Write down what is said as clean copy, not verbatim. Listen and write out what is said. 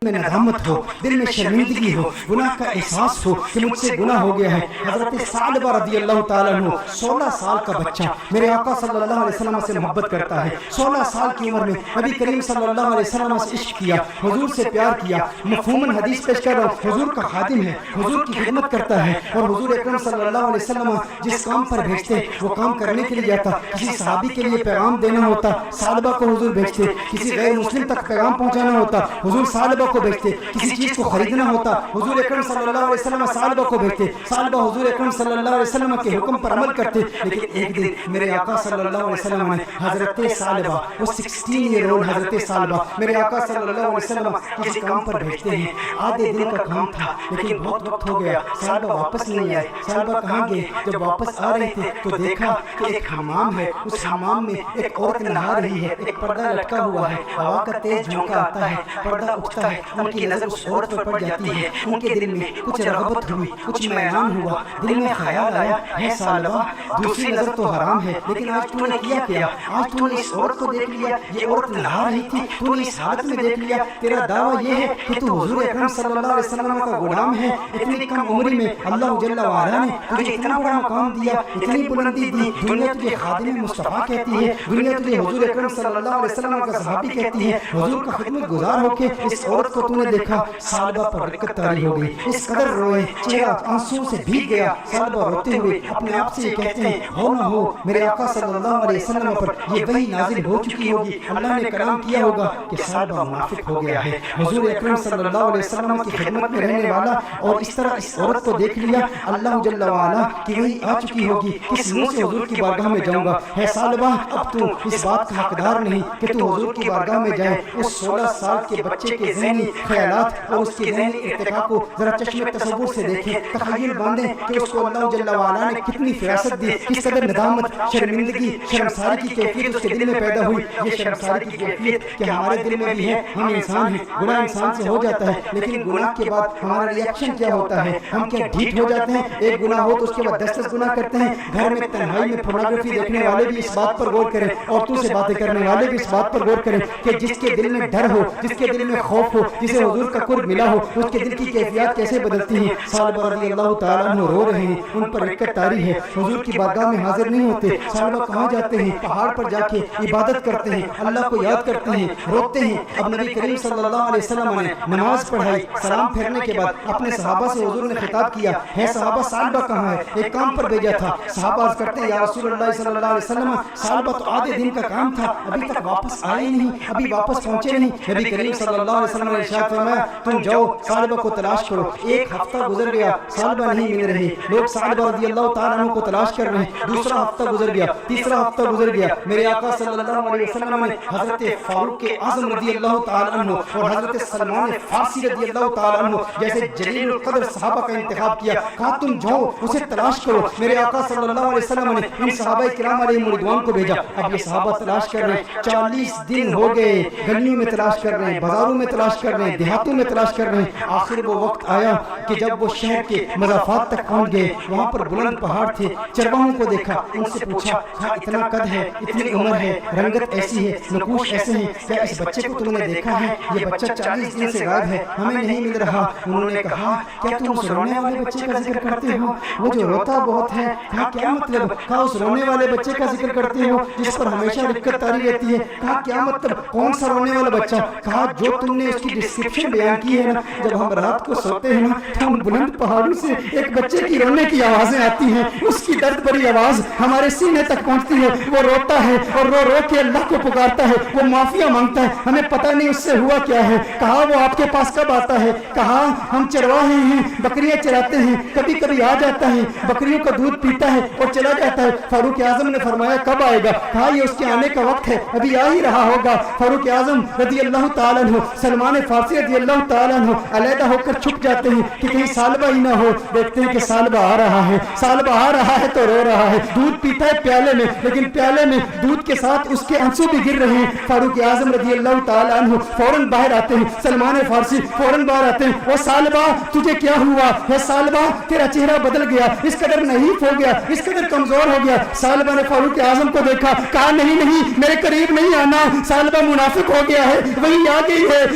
میں ندامت ہو، دل میں شرمندگی ہو، گناہ کا احساس ہو کہ مجھ سے گناہ ہو گیا ہے۔ حضرت ثعلبہ رضی اللہ تعالیٰ عنہ 16 سال کا بچہ میرے آقا صلی اللہ علیہ وسلم سے محبت کرتا ہے۔ 16 سال کی عمر میں نبی کریم صلی اللہ علیہ وسلم سے عشق کیا، حضور سے پیار کیا۔ مفہوماً حدیث پیش کر رہا ہوں، حضور کا خادم ہے، حضور کی خدمت کرتا ہے، اور حضور اکرم صلی اللہ علیہ وسلم جس کام پر بھیجتے وہ کام کرنے کے لیے جاتا۔ کسی صحابی کے لیے پیغام دینا ہوتا، ثعلبہ کو حضور بھیجتے۔ کسی غیر مسلم تک پیغام پہنچانا ہوتا، حضور ثعلبہ کو بھیجتے۔ کسی چیز کو خریدنا ہوتا، حضور اکرم صلی اللہ علیہ وسلم ثعلبہ کو بھیجتے۔ ثعلبہ حضور اکرم صلی اللہ علیہ وسلم کے حکم پر عمل کرتے۔ لیکن ایک دن میرے آقا صلی اللہ علیہ وسلم نے حضرت ثعلبہ، وہ 16 ایئر اولڈ حضرت ثعلبہ میرے آقا صلی اللہ علیہ وسلم کسی کام پر بھیجتے ہیں۔ آدھے دن کا کام تھا لیکن بہت وقت ہو گیا، ثعلبہ واپس نہیں آئے۔ ثعلبہ کہاں گئے؟ جب واپس آ رہے تھے تو دیکھا کہ ایک حمام ہے، اس حمام میں ایک عورت نہا رہی ہے، ایک پردہ لٹکا ہوا ہے، ہوا کا تیز جھونکا آتا ہے، پردہ اٹھتا ہے، ان کی نظر اس عورت پر پڑ جاتی ہے۔ ان کے دل میں کچھ رغبت ہوئی، کچھ میلان ہوا، دل میں خیال آیا، ہے ثعلبہ دوسری نظر تو حرام ہے لیکن آج تو نے کیا کیا؟ آج تو نے اس عورت کو دیکھ لیا، یہ عورت نہا رہی تھی، تو نے اس حالت میں دیکھ لیا۔ تیرا دعویٰ یہ ہے کہ تو حضور اکرم صلی اللہ علیہ وسلم کا غلام ہے۔ اتنی کم عمری میں اللہ جل وعلا نے تجھے اتنا بڑا مقام دیا، اتنی بلندی دی۔ دنیا تجھے خادم مصطفیٰ کہتی ہے، دنیا تجھے حضور اکرم صلی اللہ علیہ وسلم کا صحابی کہتی ہے، حضور کا خدمت گزار ہو کے اس عورت کو تو نے دیکھا۔ ثعلبہ پر رکت طاری ہو گئی، اس قدر روئے، چہرہ آنسو سے بھیگ گیا۔ ثعلبہ روتے ہوئے اپنے آپ سے یہ کہتے ہیں، ہو نہ ہو میرے آقا صلی اللہ علیہ وسلم پر یہ وحی نازل ہو چکی ہوگی، اللہ نے کلام کیا ہوگا کہ ثعلبہ منافق ہو گیا ہے، حضور اکرم صلی اللہ علیہ وسلم کی خدمت میں رہنے والا، اور اس طرح اس عورت کو دیکھ لیا، اللہ جل وعلا کی وحی آ چکی ہوگی، کس منہ سے حضور کی بارگاہ میں جاؤں گا؟ ہے ثعلبہ اب تو اس بات کا حقدار نہیں کہ تو حضور کی بارگاہ میں جائے۔ اس 16 سال کے بچے کے ذہنی خیالات اور اس کے ذہنی ارتقاء کو ذرا چشم تصور سے دیکھیں، تخیل باندھیں کہ اس کو اللہ جل وعلا نے کتنی فراست دی، کس قدر ندامت، شرمندگی، شرمساری کی کیفیت اس کے دل میں پیدا ہوئی۔ یہ شرمساری کی کیفیت کہ ہمارے دل میں بھی ہے، ہم انسان ہیں، گناہ انسان سے ہو جاتا ہے، لیکن گناہ کے بعد ہمارا ری ایکشن کیا ہوتا ہے؟ ہم کیا ڈھیٹ ہو جاتے ہیں؟ ایک گناہ ہو تو اس کے بعد 10 گناہ کرتے ہیں۔ گھر میں تنہائی میں پورنوگرافی دیکھنے والے بھی اس بات پر غور کریں، عورتوں سے باتیں کرنے والے بھی اس بات پر غور کریں کہ جس کے دل میں ڈر ہو، جس کے دل میں خوف ہو، جسے حضور کا قرب ملا ہو، اس کے دل کی کیفیات کیسے بدلتی ہیں۔ ثعلبہ رضی اللہ تعالیٰ عنہ رو رہے ہیں، ان پر رکت طاری ہے، حضور کی بارگاہ میں حاضر نہیں ہوتے۔ ثعلبہ کہاں جاتے ہیں؟ پہاڑ پر جا کے عبادت کرتے ہیں، اللہ کو یاد کرتے ہیں، روتے ہیں۔ اب نبی کریم صلی اللہ علیہ وسلم نے نماز پڑھائی، سلام پھیرنے کے بعد اپنے صحابہ سے حضور نے خطاب کیا، ہے صحابہ ثعلبہ کہاں ہے؟ ایک کام پر بھیجا تھا۔ صحابہ عرض کرتے ہیں، یا رسول اللہ صلی اللہ علیہ وسلم ثعلبہ تو آدھے دن کا کام تھا، ابھی تک واپس آئے نہیں، ابھی واپس پہنچے نہیں۔ نبی کریم صلی اللہ علیہ وسلم نے ارشاد فرمایا، تم جاؤ ثعلبہ کو تلاش کرو۔ ایک ہفتہ گزر گیا، ثعلبہ نہیں مل رہے، لوگ ثعلبہ رضی اللہ تعالیٰ عنہ کو تلاش کر رہے ہیں۔ دوسرا ہفتہ گزر گیا، تیسرا ہفتہ گزر گیا، میرے آقا صلی اللہ علیہ وسلم نے حضرت فاروق اعظم رضی اللہ تعالیٰ عنہ اور حضرت سلمان فارسی رضی اللہ تعالیٰ عنہ جیسے جلیل القدر صحابہ کا انتخاب کیا، کہا تم جاؤ اسے تلاش کرو۔ میرے آقا صلی اللہ علیہ وسلم نے ان صحابہ کرام علیہ رضوان کو بھیجا۔ اب یہ صحابہ تلاش کر رہے ہیں، 40 دن ہو گئے، گلیوں میں تلاش کر رہے ہیں، بازاروں میں تلاش کر رہے ہیں، دیہاتوں میں تلاش کر رہے ہیں۔ آخر وہ وقت آیا کہ جب وہ شہر کے مضافات تک پہنچ گئے، وہاں پر بلند پہاڑ تھے، چرواہوں کو دیکھا، ان سے پوچھا، کہا اتنا قد ہے، اتنی عمر ہے، رنگت ایسی ہے، نقوش ایسے ہیں، کیا اس بچے کو تم نے دیکھا ہے؟ یہ بچہ 40 دن سے غائب ہے، ہمیں نہیں مل رہا۔ انہوں نے کہا، کیا تم اس رونے والے بچے کا ذکر کرتے ہو، وہ جو روتا بہت ہے؟ کہا کیا مطلب؟ کہا اس رونے والے بچے کا ذکر کرتے ہو جس پر ہمیشہ رکت طاری رہتی ہے؟ کہا کیا مطلب، کون سا رونے والا بچہ؟ کہا جو تم نے اس کی ڈسکرپشن بیان کی ہے نا، جب ہم رات کو سوتے ہیں نا تو ہم بلند پہاڑوں سے ایک بچے کی رونے کی آوازیں آتی ہیں، اس کی درد بھری آواز ہمارے سینے تک پہنچتی ہے، وہ روتا ہے اور رو رو کے اللہ کو پکارتا ہے، وہ معافیا مانگتا ہے، ہمیں پتہ نہیں اس سے ہوا کیا ہے۔ کہا وہ آپ کے پاس کب آتا ہے؟ کہا ہم چرواہے ہیں، بکریاں چراتے ہیں، کبھی کبھی آ جاتا ہے، بکریوں کا دودھ پیتا ہے اور چلا جاتا ہے۔ فاروق اعظم نے فرمایا کب آئے گا؟ کہا یہ اس کے آنے کا وقت ہے، ابھی آ ہی رہا ہوگا۔ فاروق اعظم رضی اللہ تعالیٰ عنہ، سلمان فارسی رضی اللہ تعالیٰ عنہ علیحدہ ہو کر چھپ جاتے ہیں کہ کہیں ثعلبہ ہی نہ ہو۔ دیکھتے ہیں کہ ثعلبہ آ رہا ہے، ثعلبہ آ رہا ہے تو رو رہا ہے، دودھ پیتا ہے پیالے میں، لیکن پیالے میں دودھ کے ساتھ اس کے آنسو بھی گر رہے ہیں۔ فاروق اعظم رضی اللہ تعالیٰ عنہ فوراً باہر آتے ہیں، سلمان فارسی فوراً باہر آتے ہیں، وہ ثعلبہ تجھے کیا ہوا ہے؟ ثعلبہ تیرا چہرہ بدل گیا، اس قدر نحیف ہو گیا، اس قدر کمزور ہو گیا۔ ثعلبہ نے فاروق اعظم کو دیکھا، کہا نہیں نہیں میرے قریب نہیں آنا، ثعلبہ منافق ہو گیا ہے، وہی آ گئی ہے،